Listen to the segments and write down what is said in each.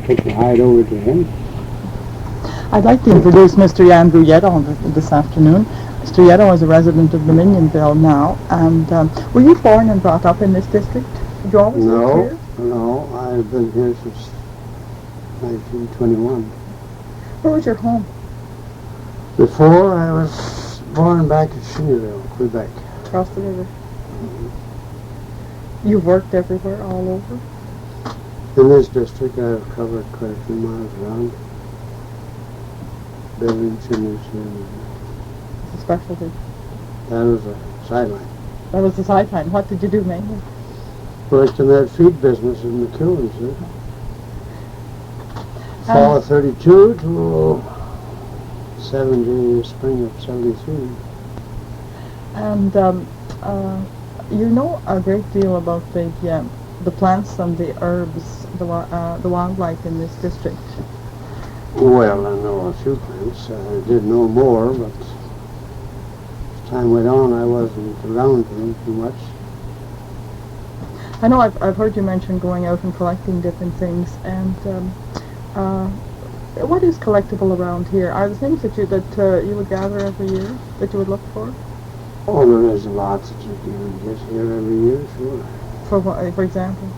take the hide over to him. I'd like to introduce Mr. Andrew Yeddle this afternoon. Mr. Yeddle is a resident of Dominionville now, and were you born and brought up in this district? Did you always live here? No, I've been here since 1921. Where was your home? Before, I was born back in Chinouville, Quebec. Across the river. You've worked everywhere, all over? In this district, I've covered quite a few miles around. Building chimneys here. It's a specialty. That was a sideline. That was the sideline. What did you do mainly? Worked in that feed business in McEwen's. Fall of 32 to spring of 73. And you know a great deal about the plants and the herbs, the wildlife in this district. Well, I know a few plants. I did know more, but as time went on, I wasn't around them too much. I know I've heard you mention going out and collecting different things, and what is collectible around here? Are there things that you would gather every year, that you would look for? Oh, there is lots that you can get here every year, sure. For what, for example?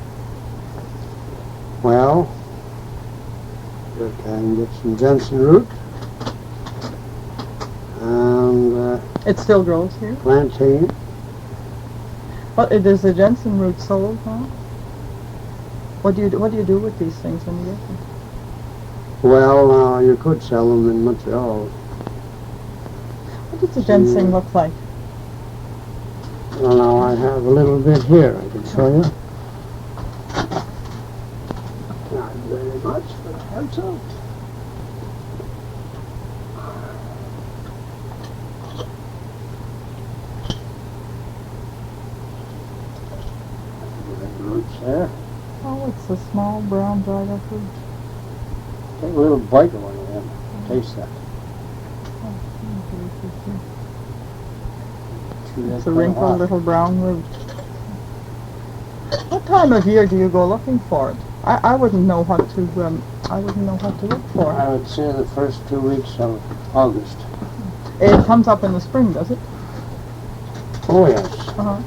Well, you can get some Jensen root, and it still grows here? Plantain. Well, is the Jensen root sold now? What do you do with these things when you get them? Well, you could sell them in Montreal. What does the ginseng look like? Well, now I have a little bit here I can show you. Not very much, but I have some. Roots there. Oh, it's a small brown dried up root. Take a little bite of one of them. Taste that. It's a wrinkled little brown root. What time of year do you go looking for it? I wouldn't know what to look for. I would say the first 2 weeks of August. It comes up in the spring, does it? Oh yes. Uh-huh.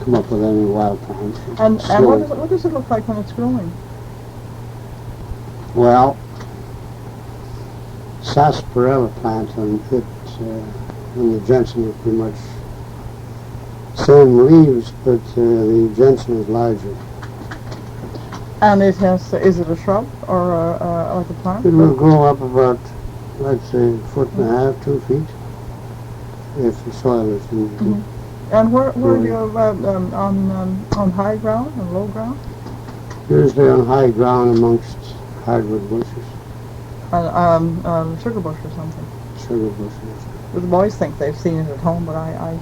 Come up with any wild plants. And what does it look like when it's growing? Well, sarsaparilla plant and the Jensen is pretty much same leaves, but the Jensen is larger. And it has, is it a shrub or like a plant? It will grow up about, let's say, 1.5 to 2 feet, if the soil is in. Mm-hmm. And where do you on high ground and low ground? Usually on high ground amongst hardwood bushes. Sugar bush or something. Sugar bushes. The boys think they've seen it at home, but I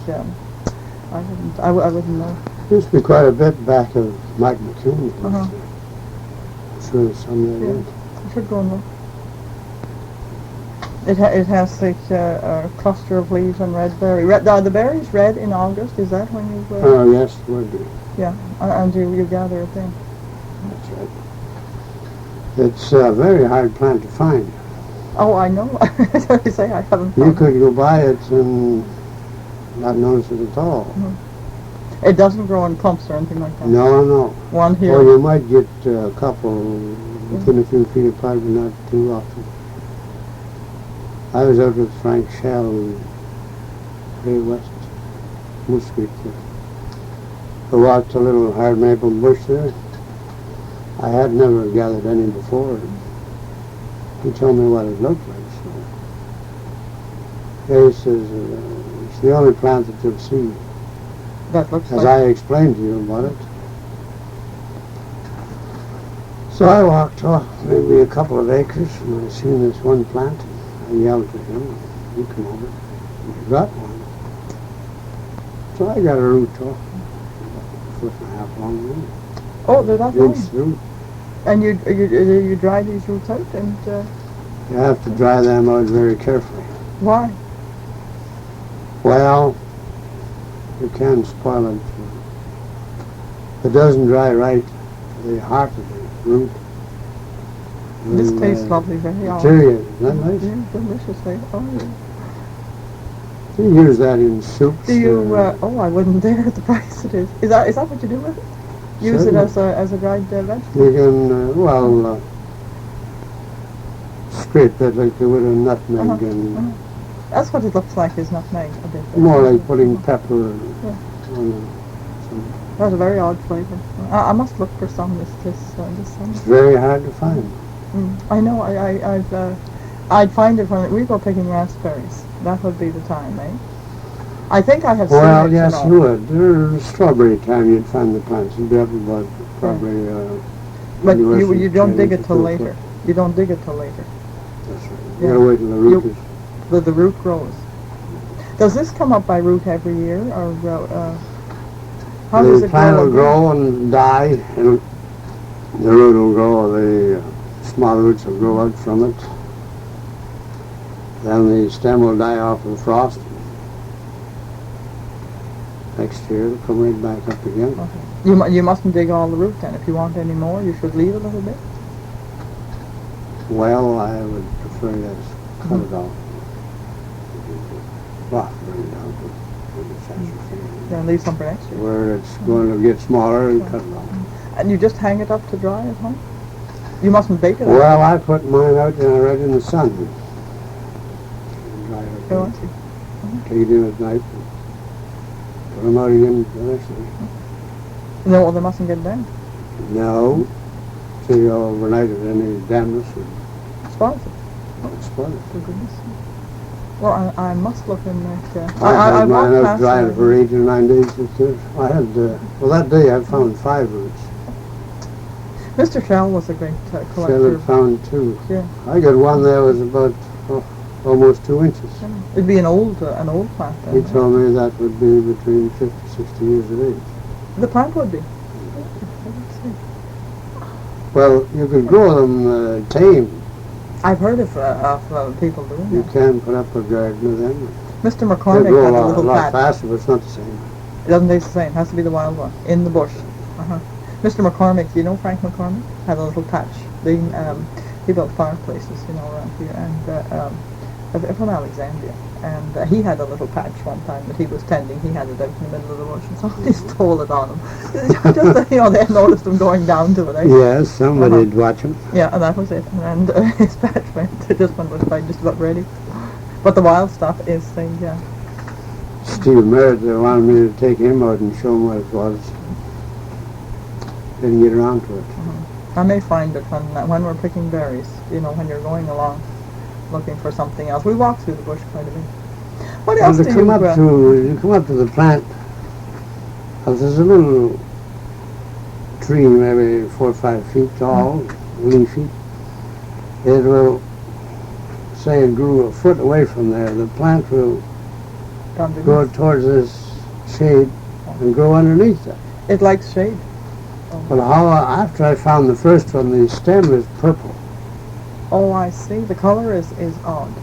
wouldn't know. Used to be quite a bit back of Mike McCune. Uh-huh. I'm sure there's some there. Yeah. I should go and look. It has a cluster of leaves and red berry. Are the berries red in August? Is that when you? Oh yes, it would be. Yeah, and you gather it then. That's right. It's a very hard plant to find. Oh, I know. As I say, I haven't. You could go by it and not notice it at all. Mm-hmm. It doesn't grow in clumps or anything like that. No. One here. Or you might get a couple within a few feet apart, but not too often. I was out with Frank Shell in Great West, Moose Creek there. I walked a little hard maple bush there. I had never gathered any before. He told me what it looked like. So he says it's the only plant that you'll see. That looks as like. I explained to you about it. So I walked off maybe a couple of acres and I seen this one plant. I yelled to him. He come over. And he got one. So I got a root off. 1.5 long root. Oh, they're that long. Root. And you dry these roots out and. You have to dry them out very carefully. Why? Well, you can spoil it. If it doesn't dry right, the heart of the root, This tastes lovely, very odd. Interior, isn't that nice? Yeah, deliciously. Oh, yeah. You use that in soups. Do you? Oh, I wouldn't dare at the price it is. Is that what you do with it? Use it as a dried vegetable. You can scrape that like you would a nutmeg and. That's what it looks like. Is nutmeg a bit? More like putting pepper on some. That's a very odd flavour. I must look for some this summer. It's very hard to find. I know. I'd find it when we go picking raspberries. That would be the time, eh? I think I have seen it. Well, yes, you would. There's strawberry time. You'd find the plants. You'd be up about probably. But you don't dig it till later. You don't dig it till later. That's right. You gotta wait till the root is. The root grows. Does this come up by root every year, or how does it grow? The plant will grow and die, and the root will grow. The small roots will grow out from it. Then the stem will die off of frost. Next year it'll come right back up again. Okay. You mustn't dig all the root then. If you want any more, you should leave a little bit. Well, I would prefer to cut it off. Bring it down to then leave some for next year. Where it's going to get smaller and cut it off. And you just hang it up to dry at home? You mustn't bake it. Well, I put mine out right in the sun. Dry it. Oh, I see. Take it in at night. Put them out again the next day. No, well, they mustn't get damp. No. So you overnight it, any dampness would spoil it. Spoil it. For goodness sake. Well, I must look in there. I had mine out drying for 8 or 9 days. I had, that day I found 5 roots. Mr. Shell was a great collector. Shell had found 2. Yeah. I got one that was about almost 2 inches. It'd be an old plant then. He told me that would be between 50 and 60 years of age. The plant would be. Well, you could grow them tame. I've heard of people doing that. You can put up a garden of them. Mr. McCormick had a little lot patch. faster, but it's not the same. It doesn't taste the same. It has to be the wild one, in the bush. Mr. McCormick, you know Frank McCormick? Had a little patch. He built fireplaces, around here, and from Alexandria. And he had a little patch one time that he was tending. He had it out in the middle of the bush, and somebody stole it on him. Just, they noticed him going down to it. Eh? Yes, somebody'd watch him. Yeah, and that was it. And his patch this one was just about ready. But the wild stuff is thing, yeah. Steve Merritt wanted me to take him out and show him what it was. Didn't get around to it. I may find it when we're picking berries, when you're going along looking for something else. We walk through the bush quite a bit. What else do you come up to the plant, there's a little tree, maybe 4 or 5 feet tall, leafy. It will, say it grew a foot away from there, the plant will go towards this shade and grow underneath it. It likes shade. But after I found the first one, the stem is purple. Oh, I see. The color is odd.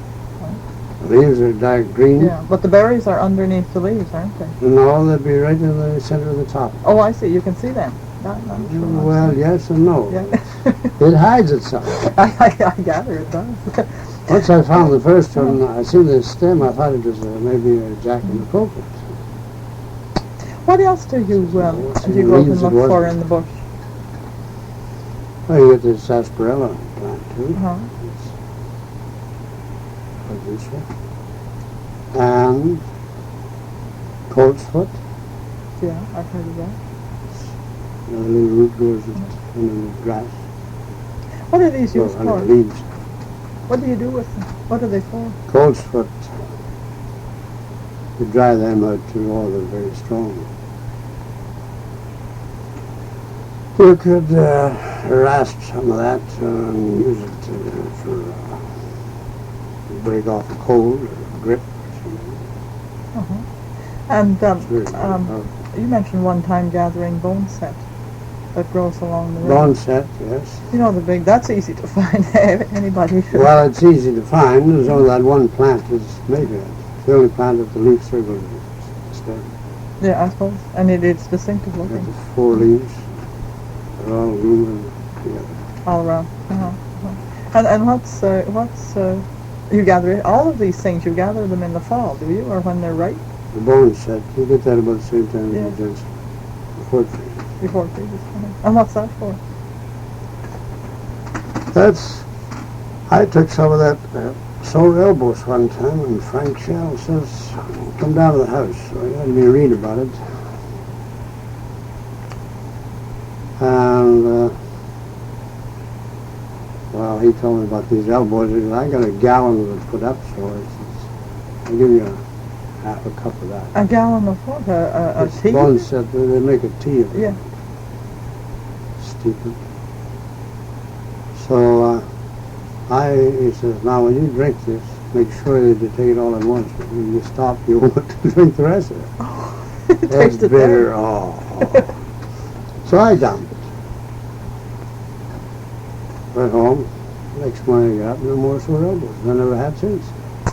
The leaves are dark green. Yeah, but the berries are underneath the leaves, aren't they? No, they'll be right in the center of the top. Oh, I see. You can see them. Well, yes and no. Yeah. It hides itself. I gather it does. Once I found the first one, I see the stem, I thought it was maybe a jack in the pulpit. What else do you go up and look for in the bush? Well, you get this sarsaparilla plant too. It's and colt's foot. Yeah, I've heard of that. The little root goes in the grass. What are these used for? Under the leaves. What do you do with them? What are they for? Colt's foot. You dry them out too, they're very strong. You could rasp some of that and use it for break off a cold or grip or something. And you mentioned one time gathering bone set that grows along the road. Bone set, yes. That's easy to find. Anybody should. Well, it's easy to find. There's only that one plant is made of it. It's the only plant with the leaf circle stem. Yeah, I suppose. And it's distinctive looking. It's 4 leaves. They're all moving together. All around. And you gather all of these things. You gather them in the fall, do you, or when they're ripe? The bone set, you get that about the same time Yeah. as the gents. Before freezing. Before it freezes. And what's that for? That's, I took some of that sore elbows one time, and Frank Shell says, come down to the house. So he had me read about it. And, well, he told me about these elbows. He said, I got a gallon to put up, so I'll give you half a cup of that. A gallon of what? A tea? One set, they make a tea of it. Yeah. Steep it. So he says, now when you drink this, make sure that you take it all at once. When you stop, you want to drink the rest of it. Oh, It's tasted bitter. there. Oh. So I dumped it. Went home. Next morning I got no more sore elbows. I never had since.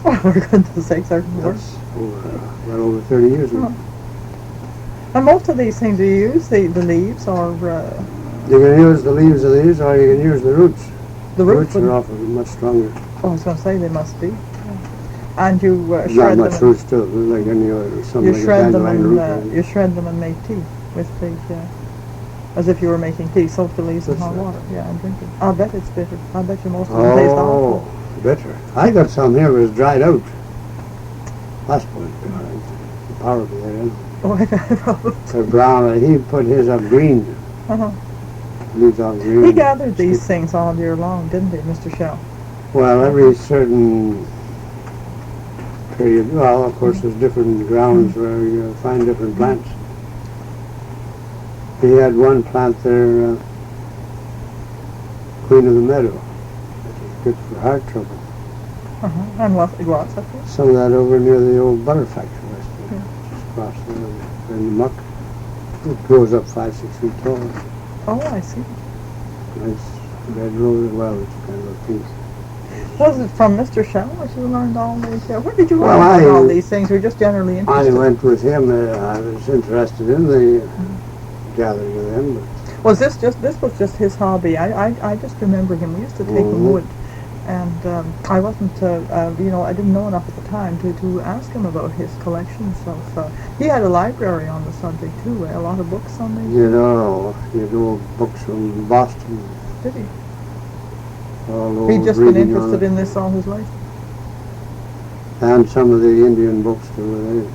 Oh, for goodness sakes, are worse. That's well over 30 years ago. And most of these things, do you use the leaves or You can use the leaves of these, or you can use the roots. the roots? Roots are often much stronger. Oh, I was going to say they must be. And you Not shred much them. roots too. Like any other, something You like a shred them dandelion and root. you shred them and make tea with the as if you were making tea. Soak the leaves in That's hot right. water. Yeah, and drink it. I'll bet it's bitter. I bet you most of them taste awful. Oh, bitter. I got some here, but it's dried out. That's what it's dried. The power of it. Oh, I got They're brown, and he put his up green. uh-huh. Leaves all green. He gathered these things all year long, didn't he, Mr. Shell? Well, every certain period. Well, of course, there's different grounds where you find different plants. He had one plant there, Queen of the Meadow, which is good for heart trouble. Uh-huh. And what it was, I think. Some of that over near the old butter factory, just across there in the muck. It grows up 5-6 feet tall. Oh, I see. Nice red rose. Well, it's kind of a pink. Was it from Mr. Shell that you learned all these? Where did you Well, learn I- all these things? Were you just generally I interested? went with him. I was interested in the gathering of them, but Was this was just his hobby? I just remember him. We used to take him wood, and I wasn't, I didn't know enough at the time to ask him about his collections of. He had a library on the subject too. A lot of books on these. you know books from Boston. Did he? All He'd old just been reading on interested it. in this all his life. And some of the Indian books too.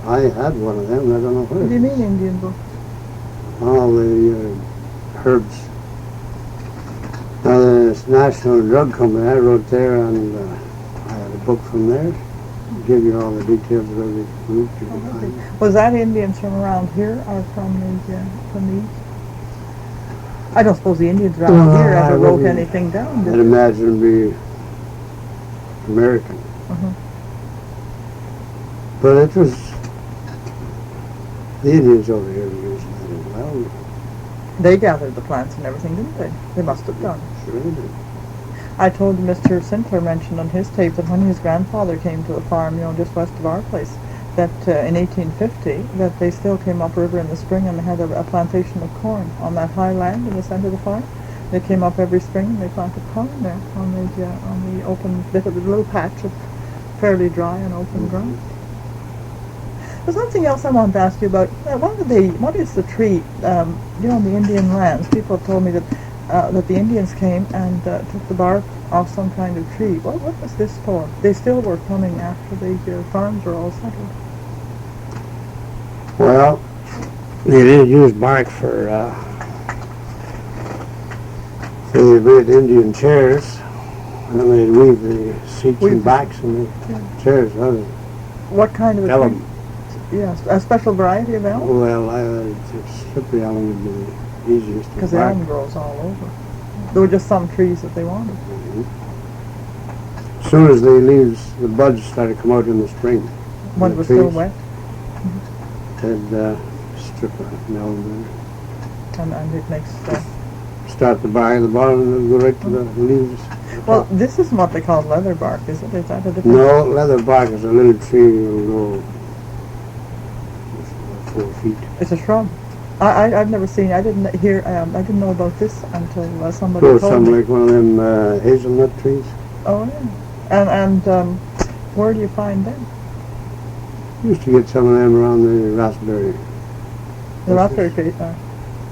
I had one of them. I don't know What do you where. mean Indian books? All the herbs. Now the National Drug Company, I wrote there, and I had a book from there. Give you all the details of every root you can find. Was that Indians from around here or from the east? I don't suppose the Indians around Well, here I ever wrote wouldn't- anything down, did I'd they? imagine it'd be American. Uh-huh. But it was the Indians over here were using that as well. They gathered the plants and everything, didn't they? They must have done. Sure they did. I told Mr. Sinclair mentioned on his tape that when his grandfather came to the farm, just west of our place, that in 1850, that they still came upriver in the spring and they had a plantation of corn on that high land in the center of the farm. They came up every spring and they planted corn there on the open bit of a little patch of fairly dry and open ground. There's something else I wanted to ask you about. What is the tree? On the Indian lands, people have told me that the Indians came and took the bark off some kind of tree. What was this for? They still were coming after the farms were all settled. Well, they did use bark for they made Indian chairs, and they'd weave the seats Weave and the- backs and the chairs. What kind of a Elm. tree? Yes, a special variety of elm? Well, slippery elm would be the easiest to Because bark. elm grows all over. There were just some trees that they wanted. As soon as the leaves, the buds started to come out in the spring, When the it was still trees. wet, they'd strip an elm and it makes... and start the bark at the bottom and go right to the leaves. Well, this isn't what they call leather bark, is it? Is that a different... No, leather bark is a little tree that will go 4 feet. It's a shrub. I've never seen. I didn't hear. I didn't know about this until somebody Grow told something me. like one of them hazelnut trees. Oh yeah. And where do you find them? Used to get some of them around the raspberry. The raspberry tree.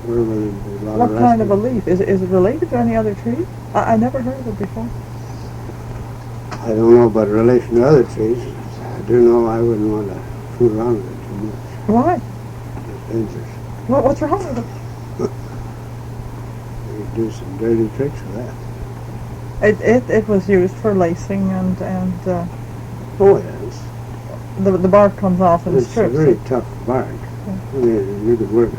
Wherever there's a lot What of kind of a raspberry. leaf? Is it related to any other tree? I never heard of it before. I don't know about relation to other trees. I do know I wouldn't want to fool around with it too much. Why? It's dangerous. What's wrong with it? You could do some dirty tricks with that. It was used for lacing and Oh yes. the bark comes off in It's a strips. very tough bark. I mean, you could work it.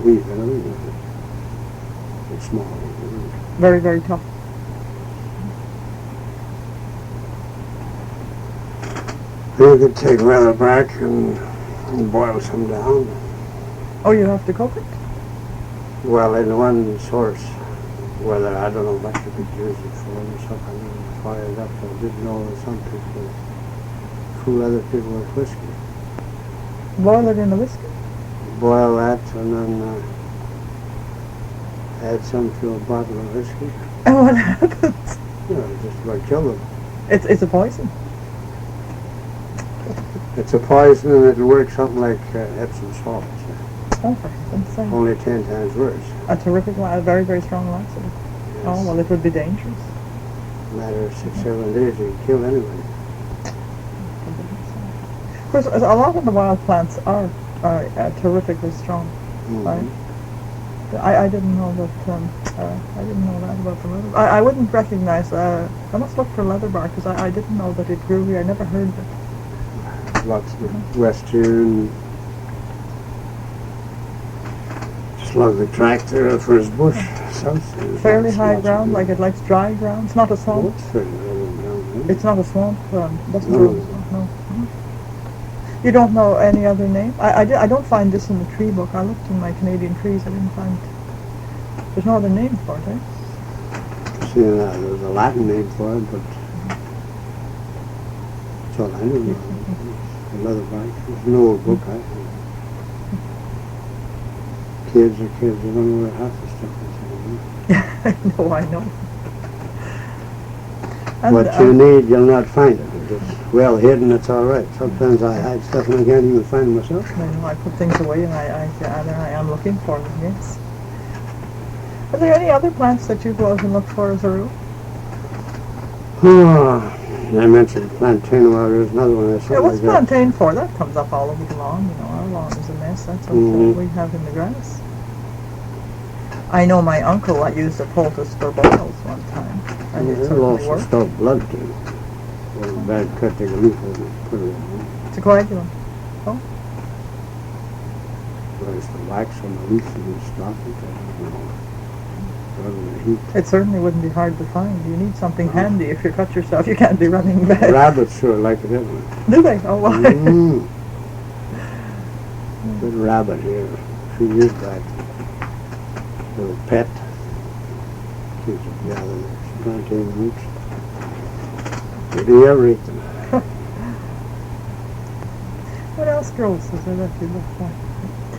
Weave it out with it. It's small. Very, very tough. You could take leather bark and boil some down. Oh, you have to cook it? Well, in one source, whether I don't know what you could use it for or something, fired up. I did know that some people fool other people with whiskey. Boil it in the whiskey? Boil that and then add some to a bottle of whiskey. And what happens? Just about kill them. It's a poison. It's a poison and it'll work something like Epsom salts. Oh, for heaven's sake. Only 10 times worse. A terrific, a very, very strong laxative. Yes. Oh, well, it would be dangerous. Matter of 6-7 days, you can kill anybody. Of course, a lot of the wild plants are terrifically strong, Mm-hmm. right? I didn't know that. I didn't know that about the leather. I wouldn't recognize. I must look for leather bark because I didn't know that it grew here. I never heard of it. Lots of west here and slug the track there for his bush. South. Fairly high ground, like it likes dry ground. It's not a Oh, swamp. it's fairly low ground. It's not a swamp. Doesn't No. grow. No. You don't know any other name? I don't find this in the tree book. I looked in my Canadian trees. I didn't find. There's no other name for it, eh? See, there's a Latin name for it, but that's all I know. The leather bark. There's no old book. Kids are kids. They don't know where half the stuff is. I know. And, What you need, you'll not find it. If it's well hidden, it's all right. Sometimes I hide stuff and I can't even find it myself. I know, I put things away and I am looking for them, yes. Are there any other plants that you go out and look for as a rule? Oh, I mentioned plantain. Well, there's another one. Yeah, what's plantain for? That comes up all over the lawn. You know, our lawn is a mess. That's what we have in the grass. I know my uncle used a poultice for boils one time. And it It'll certainly also worked. stop blood too. Well, bad cut, take a leaf of it, put it in. It's a coagulant. There's the wax on the leaf and you stop it. I don't know. Rather than heat. It certainly wouldn't be hard to find. You need something handy. If you cut yourself, you can't be running back. Rabbits sure like it anyway. Do they? Oh, why? Good rabbit here. A few years back. Little pet. Kids would gather their plantain roots. They do everything. What else grows is there that you look for?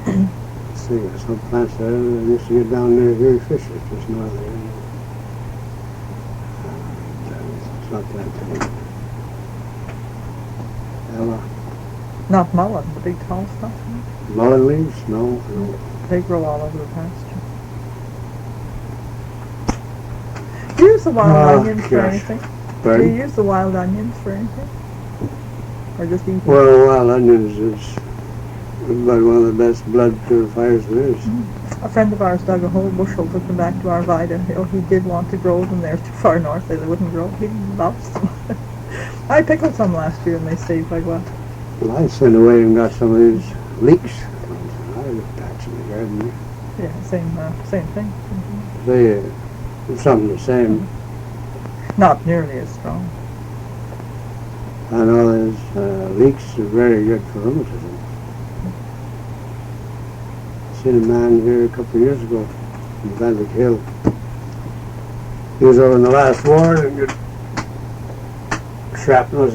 Let's see, there's some plants there. I used to get down there here fishing just north of there. It's not plantain. Ella. Not mullein, the big tall stuff. Mullein leaves? No, no. They grow all over the pasture. Do you use the wild onions for gosh. anything? Do Pardon? you use the wild onions for anything? Or just eat them? Well, wild onions is about one of the best blood purifiers there is. A friend of ours dug a whole bushel, took them back to Arvida. Oh, he did want to grow them there too far north. They wouldn't grow. He loves them. I pickled some last year and they stayed quite well. Well, I sent away and got some of these leeks. I was patching the garden there. Yeah, same thing. It's something the same. Not nearly as strong. I know there's leeks are very good for rheumatism. I seen a man here a couple of years ago in Atlantic Hill. He was over in the last war and got shrapnel